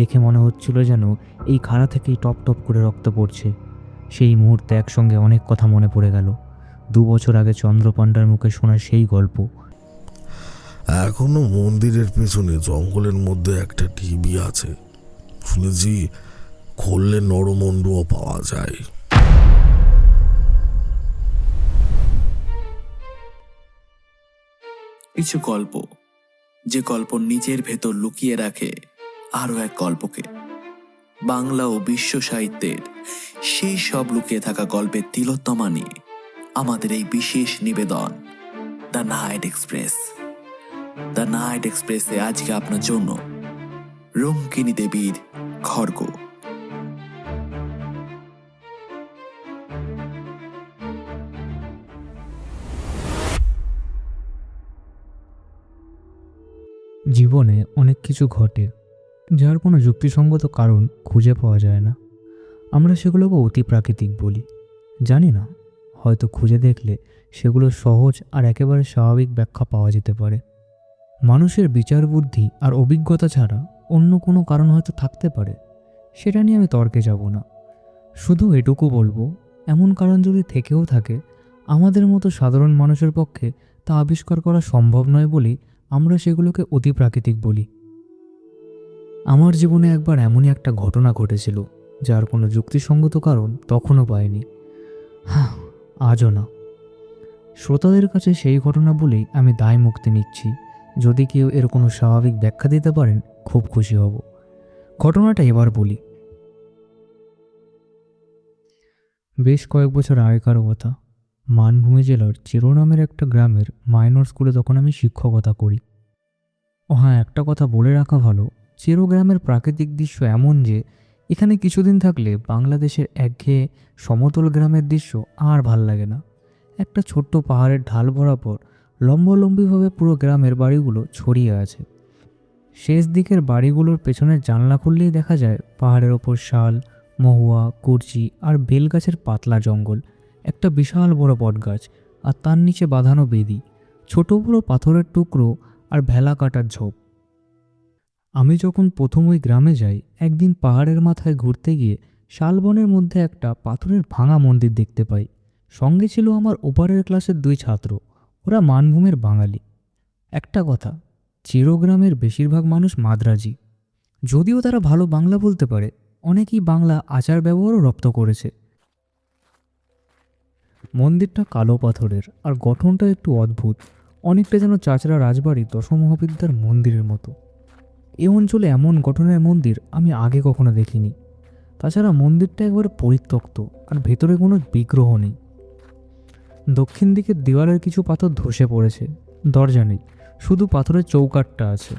দেখে মনে হচ্ছিল যেন এই খাড়া থেকেই টপ টপ করে রক্ত পড়ছে। সেই মুহূর্তে একসঙ্গে অনেক কথা মনে পড়ে গেল। 2 বছর আগে চন্দ্রপাণ্ডার মুখে শোনা সেই গল্প। এখনো মন্দিরের পেছনে জঙ্গলের মধ্যে একটা টিভি আছে, শুনেছি খুললে নরমণ্ডও পাওয়া যায়। কিছু গল্প, যে গল্প নিজের ভেতর লুকিয়ে রাখে আরো এক গল্পকে। বাংলা ও বিশ্ব সাহিত্যের সেই সব লুকিয়ে থাকা গল্পের তিলোত্তমা নিয়ে আমাদের এই বিশেষ নিবেদন the night express. The night এক্সপ্রেসে আজকে আপনার জন্য রঙ্কিনী দেবীর খড়গ। জীবনে অনেক কিছু ঘটে যার কোনো যুক্তিসঙ্গত কারণ খুঁজে পাওয়া যায় না। আমরা সেগুলোকে অতি প্রাকৃতিক বলি। জানি না, হয়তো খুঁজে দেখলে সেগুলো সহজ আর একেবারে স্বাভাবিক ব্যাখ্যা পাওয়া যেতে পারে। মানুষের বিচার বুদ্ধি আর অভিজ্ঞতা ছাড়া অন্য কোনো কারণ হয়তো থাকতে পারে, সেটা নিয়ে আমি তর্কে যাব না। শুধু এটুকু বলবো, এমন কারণ যদি থেকেও থাকে, আমাদের মতো সাধারণ মানুষের পক্ষে তা আবিষ্কার করা সম্ভব নয় বলেই আমরা সেগুলোকে অতি প্রাকৃতিক বলি। আমার জীবনে একবার এমনই একটা ঘটনা ঘটেছিল যার কোনো যুক্তিসঙ্গত কারণ তখনও পাইনি, হ্যাঁ আজও না। শ্রোতাদের কাছে সেই ঘটনা বলেই আমি দায় মুক্তি নিচ্ছি। যদি কেউ এর কোনো স্বাভাবিক ব্যাখ্যা দিতে পারেন, খুব খুশি হব। ঘটনাটা এবার বলি। বেশ কয়েক বছর আগেকার কথা। মানভূমি জেলার চেরো নামের একটা গ্রামের মাইনর স্কুলে তখন আমি শিক্ষকতা করি। ও হ্যাঁ, একটা কথা বলে রাখা ভালো, চেরো গ্রামের প্রাকৃতিক দৃশ্য এমন যে এখানে কিছুদিন থাকলে বাংলাদেশের একঘেয়ে সমতল গ্রামের দৃশ্য আর ভাল লাগে না। একটা ছোট্ট পাহাড়ের ঢাল বরাবর লম্বালম্বিভাবে পুরো গ্রামের বাড়িগুলো ছড়িয়ে আছে। শেষ দিকের বাড়িগুলোর পেছনের জানলা খুললেই দেখা যায় পাহাড়ের ওপর শাল, মহুয়া, কুরচি আর বেলগাছের পাতলা জঙ্গল, একটা বিশাল বড় বটগাছ আর তার নিচে বাঁধানো বেদি, ছোট বড় পাথরের টুকরো আর ভেলা কাটার ঝোপ। আমি যখন প্রথম ওই গ্রামে যাই, একদিন পাহাড়ের মাথায় ঘুরতে গিয়ে শালবনের মধ্যে একটা পাথরের ভাঙা মন্দির দেখতে পাই। সঙ্গে ছিল আমার ওপারের ক্লাসের 2 ছাত্র, ওরা মানভূমের বাঙালি। একটা কথা, চিরগ্রামের বেশিরভাগ মানুষ মাদ্রাজি। যদিও তারা ভালো বাংলা বলতে পারে, অনেকেই বাংলা আচার ব্যবহারও রপ্ত করেছে। মন্দিরটা কালো পাথরের আর গঠনটা একটু অদ্ভুত, অনেকটা যেন চাচরা রাজবাড়ি দশমহাবিদ্যার মন্দিরের মতো। এ অঞ্চলে এমন গঠনের মন্দির আমি আগে কখনো দেখিনি। তাছাড়া মন্দিরটা একবারে পরিত্যক্ত আর ভেতরে কোনো বিগ্রহ নেই। দক্ষিণ দিকের দেওয়ালের কিছু পাথর ধসে পড়েছে, দরজা নেই, শুধু পাথরের চৌকাঠটা আছে।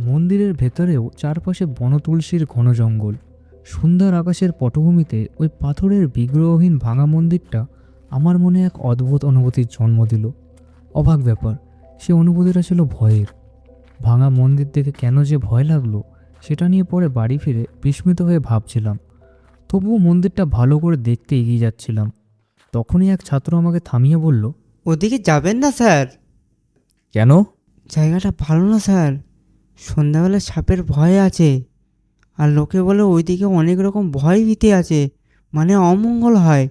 মন্দিরের ভেতরেও চারপাশে বনতুলসীর ঘন জঙ্গল। সন্ধ্যার আকাশের পটভূমিতে ওই পাথরের বিগ্রহহীন ভাঙা মন্দিরটা আমার মনে এক অদ্ভুত অনুভূতির জন্ম দিল। অবাক ব্যাপার, সে অনুভূতিটা ছিল ভয়ের। ভাঙা মন্দির দেখে কেন যে ভয় লাগলো, সেটা নিয়ে পরে বাড়ি ফিরে বিস্মিত হয়ে ভাবছিলাম। তবুও মন্দিরটা ভালো করে দেখতে এগিয়ে যাচ্ছিলাম। তখনই এক ছাত্র আমাকে থামিয়ে বলল, ওদিকে যাবেন না স্যার, কেন? জায়গাটা ভালো না স্যার, সন্ধ্যাবেলা সাপের ভয় আছে। আর লোকে বলে ওইদিকে অনেক রকম ভয় ভীতি আছে, মানে অমঙ্গল হয়,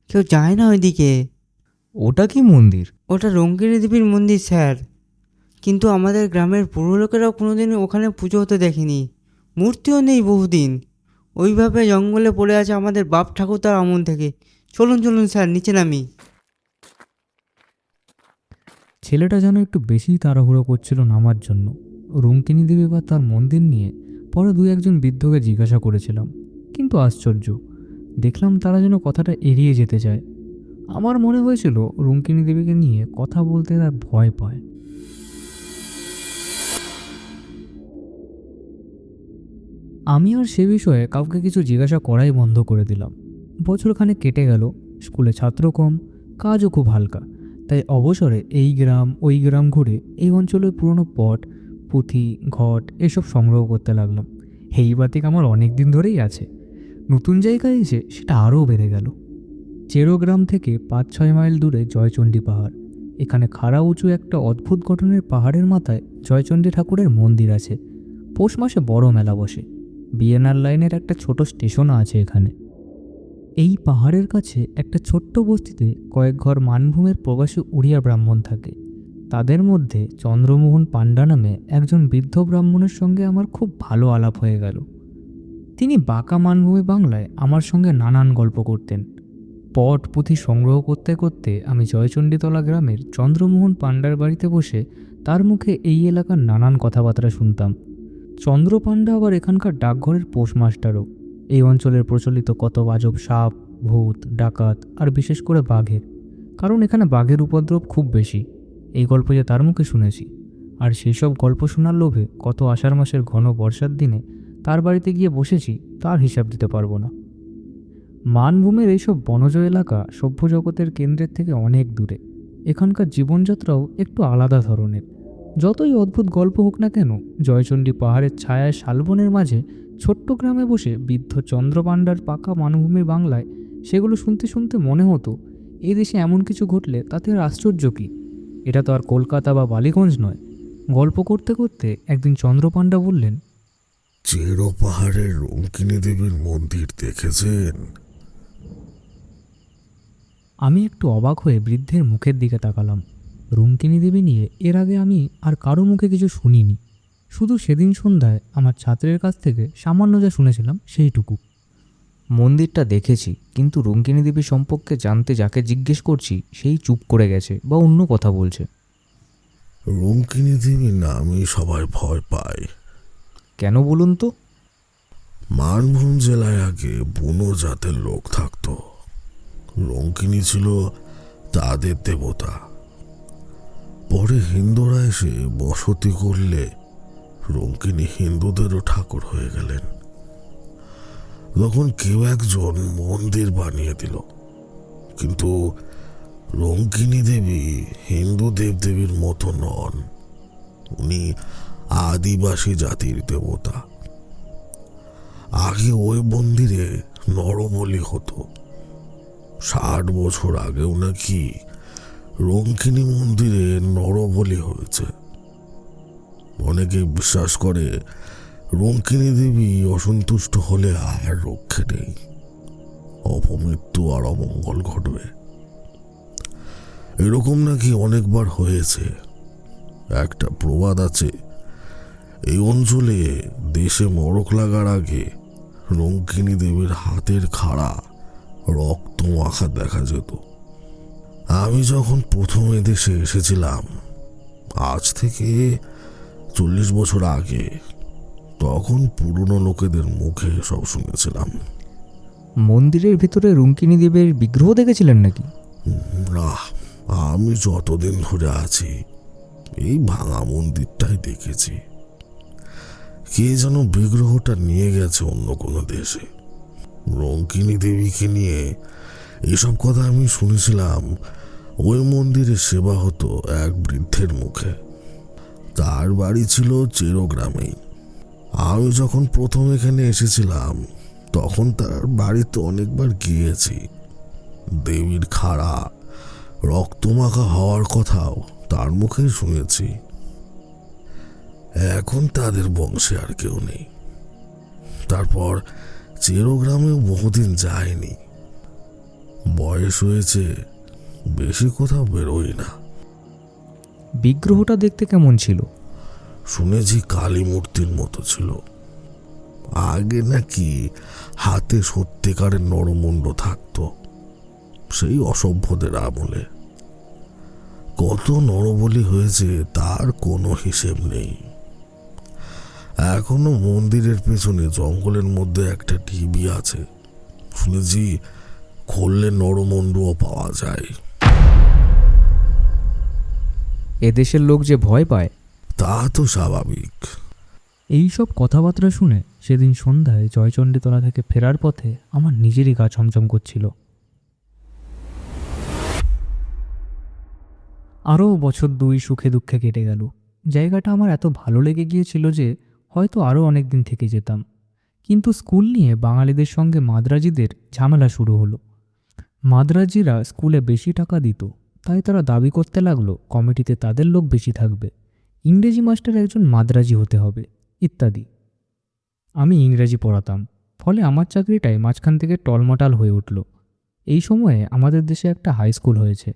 কেউ যায় না ওইদিকে। ওটা কি মন্দির? ওটা রঙ্কিনী দেবীর মন্দির স্যার, কিন্তু আমাদের গ্রামের পুরো লোকেরাও কোনোদিন ওখানে পুজো হতে দেখেনি, মূর্তিও নেই বহুদিন। ওইভাবে জঙ্গলে পড়ে আছে আমাদের বাপ ঠাকুরদার আমল থেকে। চলুন চলুন স্যার, নিচে নামি। ছেলেটা যেন একটু বেশিই তাড়াহুড়ো করছিল নামার জন্য। রঙ্কিনী দেবী বা তার মন্দির নিয়ে পরে 2-1 বৃদ্ধকে জিজ্ঞাসা করেছিলাম, কিন্তু আশ্চর্য, দেখলাম তারা যেন কথাটা এড়িয়ে যেতে চায়। আমার মনে হয়েছিল রঙ্কিনী দেবীকে নিয়ে কথা বলতে তার ভয় পায়। আমি আর সে বিষয়ে কাউকে কিছু জিজ্ঞাসা করাই বন্ধ করে দিলাম। বছরখানেক কেটে গেল, স্কুলে ছাত্র কম, কাজও খুব হালকা। তাই অবসরে এই গ্রাম ওই গ্রাম ঘুরে এই অঞ্চলের পুরনো পট, পুঁথি, ঘট এসব সংগ্রহ করতে লাগলাম। এই বাতিক আমার অনেক দিন ধরেই আছে, নতুন জায়গায় এসে সেটা আরও বেড়ে গেল। চেরো গ্রাম থেকে 5-6 মাইল দূরে জয়চণ্ডী পাহাড়। এখানে খাড়া উঁচু একটা অদ্ভুত গঠনের পাহাড়ের মাথায় জয়চণ্ডী ঠাকুরের মন্দির আছে। পৌষ মাসে বড় মেলা বসে। বিএনআর লাইনের একটা ছোট স্টেশনও আছে এখানে। এই পাহাড়ের কাছে একটা ছোট্ট বস্তিতে কয়েক ঘর মানভূমের প্রবাসী উড়িয়া ব্রাহ্মণ থাকে। তাদের মধ্যে চন্দ্রমোহন পাণ্ডা নামে একজন বৃদ্ধ ব্রাহ্মণের সঙ্গে আমার খুব ভালো আলাপ হয়ে গেল। তিনি বাঁকা মানভূমি বাংলায় আমার সঙ্গে নানান গল্প করতেন। পট পুঁথি সংগ্রহ করতে করতে আমি জয়চণ্ডীতলা গ্রামের চন্দ্রমোহন পাণ্ডার বাড়িতে বসে তার মুখে এই এলাকার নানান কথাবার্তা শুনতাম। চন্দ্র পাণ্ডা আবার এখানকার ডাকঘরের পোস্টমাস্টারও। এই অঞ্চলের প্রচলিত কত আজব সাপ, ভূত, ডাকাত আর বিশেষ করে বাঘের, কারণ এখানে বাঘের উপদ্রব খুব বেশি, এই গল্প যে তার মুখে শুনেছি। আর সেই সব গল্প শোনার লোভে কত আষাঢ় মাসের ঘন বর্ষার দিনে তার বাড়িতে গিয়ে বসেছি তার হিসাব দিতে পারবো না। মানভূমের এইসব বনজ এলাকা সভ্য জগতের কেন্দ্রের থেকে অনেক দূরে। এখানকার জীবনযাত্রাও একটু আলাদা ধরনের। যতই অদ্ভুত গল্প হোক না কেন, জয়চণ্ডী পাহাড়ের ছায়ায় শালবনের মাঝে ছোট্ট গ্রামে বসে বৃদ্ধ চন্দ্রপাণ্ডার পাকা মানভূমি বাংলায় সেগুলো শুনতে শুনতে মনে হতো এই দেশে এমন কিছু ঘটলে তাতে আর আশ্চর্য কী, এটা তো আর কলকাতা বা বালিগঞ্জ নয়। গল্প করতে করতে একদিন চন্দ্রপাণ্ডা বললেন, চেরো পাহাড়ের রঙ্কিনী দেবীর মন্দির দেখেছেন? আমি একটু অবাক হয়ে বৃদ্ধের মুখের দিকে তাকালাম। রঙ্কিনী দেবী নিয়ে এর আগে আমি আর কারো মুখে কিছু শুনিনি, শুধু সেদিন সন্ধ্যায় আমার ছাত্রের কাছ থেকে সামান্য যা শুনেছিলাম সেইটুকু। মন্দিরটা দেখেছি, কিন্তু রঙ্কিনী দেবী সম্পর্কে জানতে যাকে জিজ্ঞেস করছি সেই চুপ করে গেছে বা অন্য কথা বলছে। রঙ্কিনী দেবী নামই সবাই ভয় পায়। কেন বলুন তো? মানভূম জেলায় আগে বুনো জাতের লোক থাকতো। রঙ্কিনী ছিল তাদের দেবতা। পরে হিন্দুরা এসে বসতি করলে রঙ্কিনী হিন্দুদেরও ঠাকুর হয়ে গেলেন। তখন কেউ একজন মন্দির বানিয়ে দিল, কিন্তু রঙ্কিনী দেবী হিন্দু দেবদেবীর মতো নন। উনি আদিবাসী জাতির দেবতা। আগে ওই মন্দিরে নরবলি হতো। 60 বছর আগেও নাকি রঙ্কিনী মন্দিরে নরবলি হয়েছে। অনেকে বিশ্বাস করে রঙ্কিনী দেবী অসন্তুষ্ট হলে আর রক্ষে নেই, অপমৃত্যু আর অমঙ্গল ঘটবে। এরকম নাকি অনেকবার হয়েছে। একটা প্রবাদ আছে, এই অঞ্চলে দেশে মড়ক লাগার আগে রঙ্কিনী দেবীর হাতের খাড়া রক্ত মাখা দেখা যেত। আমি যখন প্রথম এদেশে এসেছিলাম, আজ থেকে 40 বছর আগে, তখন পুরনো লোকেদের মুখে সব শুনেছিলাম। মন্দিরের ভিতরে রঙ্কিনী দেবীর বিগ্রহ দেখেছিলেন নাকি? না, আমি যতদিন ধরে আছি এই ভাঙা মন্দিরটাই দেখেছি। কে যেন বিগ্রহটা নিয়ে গেছে অন্য কোনো দেশে। রঙ্কিনী দেবীকে নিয়ে এসব কথা আমি শুনেছিলাম ওই মন্দিরে সেবা হতো এক বৃদ্ধের মুখে। তার বাড়ি ছিল চেরো গ্রামেই। আমি যখন প্রথম এখানে এসেছিলাম তখন তার বাড়িতে অনেকবার গিয়েছি। দেবীর খাড়া রক্তমাখা হওয়ার কথাও তার মুখেই শুনেছি। এখন তাদের বংশে আর কেউ নেই। তারপর চেরো গ্রামেও বহুদিন যায়নি। বয়স হয়েছে, বেশি কোথাও বেরোই না। বিগ্রহটা দেখতে কেমন ছিল? শুনেছি কালী মূর্তির মতো ছিল। আগে নাকি হাতে সত্যিকারের নরমুণ্ড থাকতো, সেই অসভ্যদের আমলে। কত নরবলি হয়েছে তার কোনো হিসেব নেই। এখনো মন্দিরের পেছনে জঙ্গলের মধ্যে একটা টিভি আছে। শুনেছি খুললে নরমুণ্ডও পাওয়া যায়। এদেশের লোক যে ভয় পায় তা তো স্বাভাবিক। এই সব কথাবার্তা শুনে সেদিন সন্ধ্যায় জয়চণ্ডীতলা থেকে ফেরার পথে আমার নিজেরই গা ছমছম করছিল। আরও বছর 2 সুখে দুঃখে কেটে গেল। জায়গাটা আমার এত ভালো লেগে গিয়েছিল যে হয়তো আরও অনেক দিন থেকে যেতাম, কিন্তু স্কুল নিয়ে বাঙালিদের সঙ্গে মাদ্রাজিদের ঝামেলা শুরু হলো। মাদ্রাজিরা স্কুলে বেশি টাকা দিত, তাই তারা দাবি করতে লাগলো কমিটিতে তাদের লোক বেশি থাকবে। ইংরেজি মাস্টার একজন মাদ্রাজি হতে হবে, ইত্যাদি। আমি ইংরেজি পড়াতাম, ফলে আমার চাকরিটাই মাঝখান থেকে টলমটাল হয়ে উঠল। এই সময়ে আমাদের দেশে একটা হাই স্কুল হয়েছে।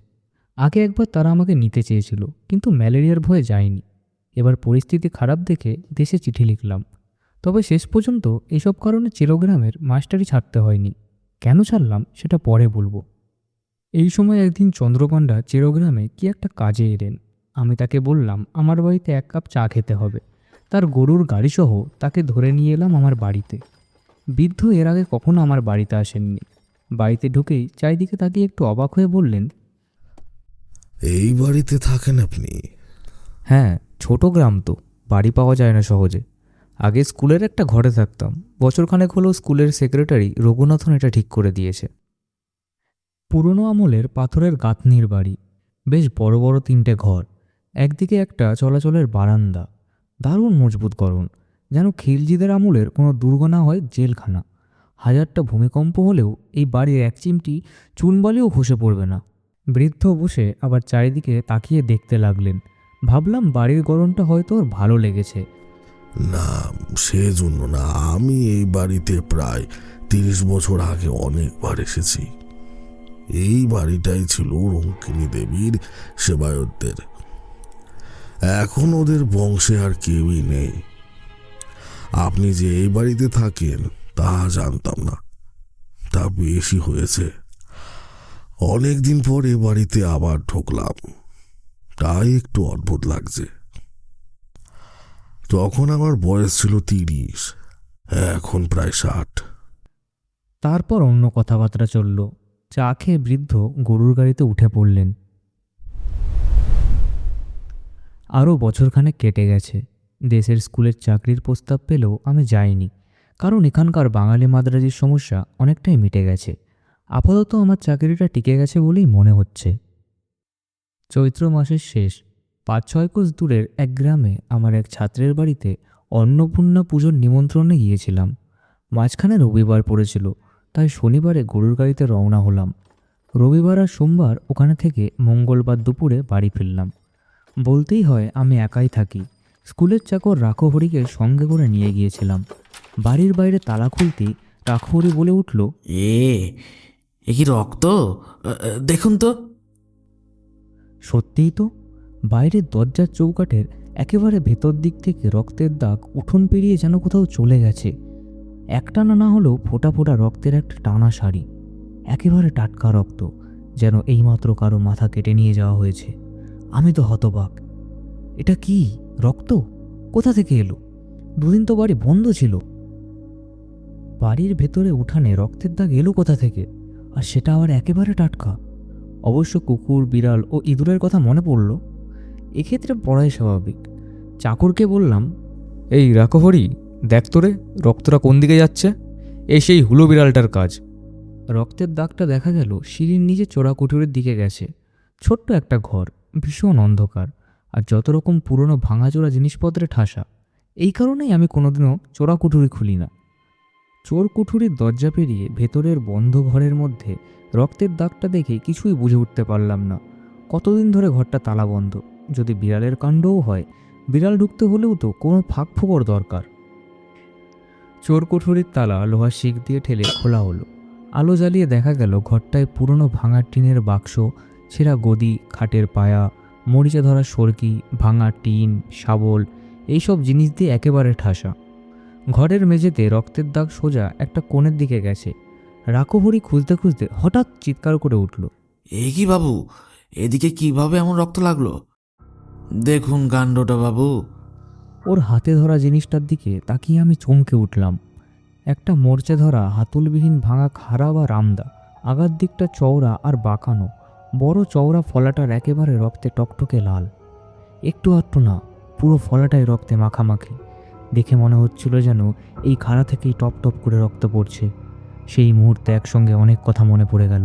আগে একবার তারা আমাকে নিতে চেয়েছিল, কিন্তু ম্যালেরিয়ার ভয়ে যায়নি। এবার পরিস্থিতি খারাপ দেখে দেশে চিঠি লিখলাম। তবে শেষ পর্যন্ত এইসব কারণে চিরগ্রামের মাস্টারি ছাড়তে হয়নি। কেন ছাড়লাম সেটা পরে বলবো। এই সময় একদিন চন্দ্রপাণ্ডা চিরগ্রামে কি একটা কাজে এলেন। আমি তাকে বললাম আমার বাড়িতে 1 কাপ চা খেতে হবে। তার গরুর গাড়িসহ তাকে ধরে নিয়ে এলাম আমার বাড়িতে। বৃদ্ধ এর আগে কখনো আমার বাড়িতে আসেননি। বাড়িতে ঢুকেই চারিদিকে তাকিয়ে একটু অবাক হয়ে বললেন, এই বাড়িতে থাকেন আপনি? হ্যাঁ, ছোট গ্রাম তো, বাড়ি পাওয়া যায় না সহজে। আগে স্কুলের একটা ঘরে থাকতাম। বছরখানেক হলো স্কুলের সেক্রেটারি রঘুনাথন এটা ঠিক করে দিয়েছে। পুরনো আমলের পাথরের গাঁথনির বাড়ি, বেশ বড় বড় 3টে ঘর, একদিকে একটা চলাচলের বারান্দা। দারুণ মজবুত গড়ন, যেন খিলজিদের আমলের কোনো দুর্গ না হয় জেলখানা। 1000টা ভূমিকম্প হলেও এই বাড়ির এক চিমটি চুনবালিও খসে পড়বে না। বৃদ্ধ বসে আবার চারিদিকে তাকিয়ে দেখতে লাগলেন। ভাবলাম বাড়ির গড়নটা হয়তো ওর ভালো লেগেছে। না, সেজন্য না। আমি এই বাড়িতে প্রায় 30 বছর আগে অনেকবার এসেছি। এই বাড়িটাই ছিল রঙ্কিনী দেবীর সেবায়তদের। এখন ওদের বংশে আর কেউই নেই। আপনি যে এই বাড়িতে থাকেন তা জানতাম না। তা বেশি হয়েছে। অনেকদিন পর এ বাড়িতে আবার ঢুকলাম, তাই একটু অদ্ভুত লাগছে। তখন আমার বয়স ছিল 30, এখন প্রায় 60। তারপর অন্য কথাবার্তা চলল। চা খেয়ে বৃদ্ধ গরুর গাড়িতে উঠে পড়লেন। আরও বছরখানেক কেটে গেছে। দেশের স্কুলের চাকরির প্রস্তাব পেলেও আমি যাইনি, কারণ এখানকার বাঙালি মাদ্রাজির সমস্যা অনেকটাই মিটে গেছে। আপাতত আমার চাকরিটা টিকে গেছে বলেই মনে হচ্ছে। চৈত্র মাসের শেষ, 5-6 কোষ দূরের এক গ্রামে আমার এক ছাত্রের বাড়িতে অন্নপূর্ণা পুজোর নিমন্ত্রণে গিয়েছিলাম। মাঝখানে রবিবার পড়েছিল, তাই শনিবারে গরুর গাড়িতে রওনা হলাম। রবিবার আর সোমবার ওখানে থেকে মঙ্গলবার দুপুরে বাড়ি ফিরলাম। বলতেই হয় আমি একাই থাকি। স্কুলের চাকর রাখহরিকে সঙ্গে করে নিয়ে গিয়েছিলাম। বাড়ির বাইরে তালা খুলতেই রাখহরি বলে উঠল, এ কি রক্ত? দেখুন তো। সত্যিই তো, বাইরের দরজার চৌকাঠের একেবারে ভেতর দিক থেকে রক্তের দাগ উঠোন পেরিয়ে যেন কোথাও চলে গেছে। একটানা না হলেও ফোঁটা ফোঁটা রক্তের একটা টানা সারি। একেবারে টাটকা রক্ত, যেন এইমাত্র কারো মাথা কেটে নিয়ে যাওয়া হয়েছে। আমি তো হতবাক। এটা কি রক্ত? কোথা থেকে এলো? দুদিন তো বাড়ি বন্ধ ছিল। বাড়ির ভেতরে উঠানে রক্তের দাগ এলো কোথা থেকে? আর সেটা আবার একেবারে টাটকা। অবশ্য কুকুর, বিড়াল ও ইঁদুরের কথা মনে পড়ল। এক্ষেত্রে পড়াই স্বাভাবিক। চাকরকে বললাম, এই রাখহরি, দেখ তোরে রক্তটা কোন দিকে যাচ্ছে। এই সেই হুলো বিড়ালটার কাজ। রক্তের দাগটা দেখা গেল সিঁড়ির নিচে চোরাকুঠুরির দিকে গেছে। ছোট্ট একটা ঘর, ভীষণ অন্ধকার, আর যত রকম পুরনো ভাঙাচোরা জিনিসপত্রে ঠাসা। এই কারণেই আমি কোনোদিনও চোরাকুঠুরি খুলি না। চোর কুঠুরির দরজা পেরিয়ে ভেতরের বন্ধ ঘরের মধ্যে রক্তের দাগটা দেখে কিছুই বুঝে উঠতে পারলাম না। কতদিন ধরে ঘরটা তালা বন্ধ। যদি বিড়ালের কাণ্ডও হয়, বিড়াল ঢুকতে হলেও তো কোনো ফাঁক ফোকর দরকার। চোর কুঠুরির তালা লোহার শিক দিয়ে ঠেলে খোলা হলো। আলো জ্বালিয়ে দেখা গেল ঘরটায় পুরনো ভাঙা টিনের বাক্স, ছেঁড়া গদি, খাটের পায়া, মরিচা ধরা সরকি, ভাঙা টিন, শাবল, এইসব জিনিস দিয়ে একেবারে ঠাসা। ঘরের মেঝেতে রক্তের দাগ সোজা একটা কোণের দিকে গেছে। রাখহরি খুঁজতে খুঁজতে হঠাৎ চিৎকার করে উঠল, এ কি বাবু, এদিকে কিভাবে এমন রক্ত লাগলো? দেখুন কাণ্ডটা বাবু। ওর হাতে ধরা জিনিসটার দিকে তাকিয়ে আমি চমকে উঠলাম। একটা মোর্চে ধরা হাতলবিহীন ভাঙা খাড়া বা রামদা, আগার দিকটা চওড়া আর বাঁকানো। বড় চওড়া ফলাটার একেবারে রক্তে টকটকে লাল। একটু আধটু না, পুরো ফলাটাই রক্তে মাখামাখি। দেখে মনে হচ্ছিল যেন এই খাড়া থেকেই টপ টপ করে রক্ত পড়ছে। সেই মুহূর্তে একসঙ্গে অনেক কথা মনে পড়ে গেল।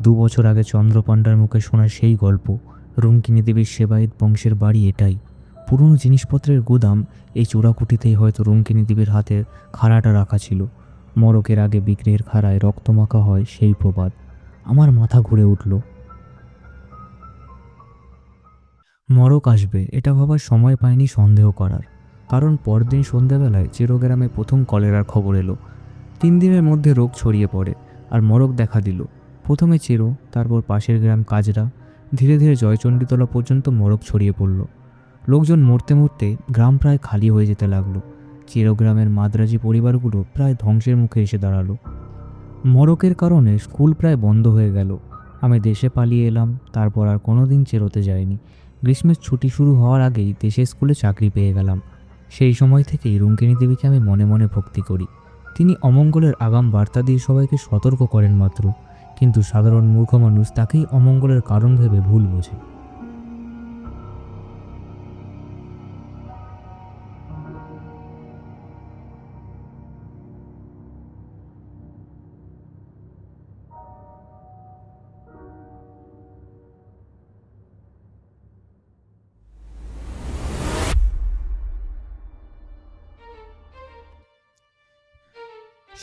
2 বছর আগে চন্দ্রপাণ্ডার মুখে শোনা সেই গল্প। রঙ্কিনী দেবীর সেবায়েত বংশের বাড়ি এটাই। পুরনো জিনিসপত্রের গুদাম এই চোরাকুটিতেই হয়তো রঙ্কিনী দেবীর হাতের খাড়াটা রাখা ছিল। মরকের আগে বিক্রির খাড়ায় রক্ত মাখা হয় সেই প্রবাদ। আমার মাথা ঘুরে উঠল। মরক আসবে এটা ভাবার সময় পায়নি সন্দেহ করার। কারণ পরদিন সন্ধ্যাবেলায় চেরো গ্রামে প্রথম কলেরার খবর এলো। 3 দিনের মধ্যে রোগ ছড়িয়ে পড়ে আর মরক দেখা দিল। প্রথমে চেরো, তারপর পাশের গ্রাম কাজরা, ধীরে ধীরে জয়চণ্ডীতলা পর্যন্ত মরক ছড়িয়ে পড়ল। লোকজন মরতে মরতে গ্রাম প্রায় খালি হয়ে যেতে লাগলো। চেরো গ্রামের মাদ্রাজি পরিবারগুলো প্রায় ধ্বংসের মুখে এসে দাঁড়ালো। মরকের কারণে স্কুল প্রায় বন্ধ হয়ে গেল। আমি দেশে পালিয়ে এলাম, তারপর আর কোনোদিন চেরোতে যাইনি। গ্রীষ্মের ছুটি শুরু হওয়ার আগেই দেশের স্কুলে চাকরি পেয়ে গেলাম। সেই সময় থেকেই রুঙ্কিনী দেবীকে আমি মনে মনে ভক্তি করি। তিনি অমঙ্গলের আগাম বার্তা দিয়ে সবাইকে সতর্ক করেন মাত্র, কিন্তু সাধারণ মূর্খ মানুষ তাকেই অমঙ্গলের কারণ ভেবে ভুল বোঝে।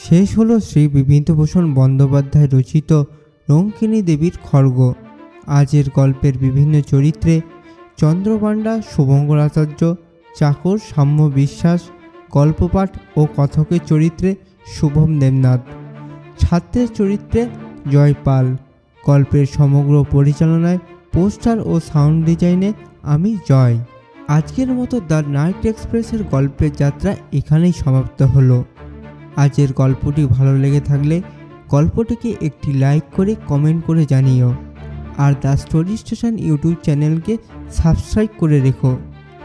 শেষ হলো শ্রী বিভূতিভূষণ বন্দ্যোপাধ্যায় রচিত রঙ্কিনী দেবীর খড়গ। আজের গল্পের বিভিন্ন চরিত্রে চন্দ্রপাণ্ডা শুভঙ্কর আচার্য, চাকর সাম্য বিশ্বাস, গল্পপাঠ ও কথকের চরিত্রে শুভম দেবনাথ, ছাত্রের চরিত্রে জয়পাল। গল্পের সমগ্র পরিচালনায়, পোস্টার ও সাউন্ড ডিজাইনে আমি জয়। আজকের মতো দ্য নাইট এক্সপ্রেসের গল্পের যাত্রা এখানেই সমাপ্ত হলো। আজের গল্পটি ভালো লেগে থাকলে গল্পটিকে একটি লাইক করে কমেন্ট করে জানিও, are the story station YouTube চ্যানেলকে সাবস্ক্রাইব করে রেখো।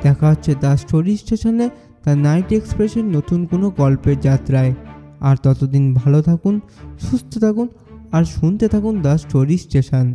দেখা হচ্ছে দ্য স্টোরি স্টেশনে দ্য নাইট এক্সপ্রেসের নতুন কোনো গল্পের যাত্রায়। আর ততদিন ভালো থাকুন, সুস্থ থাকুন আর শুনতে থাকুন দ্য স্টোরি স্টেশন।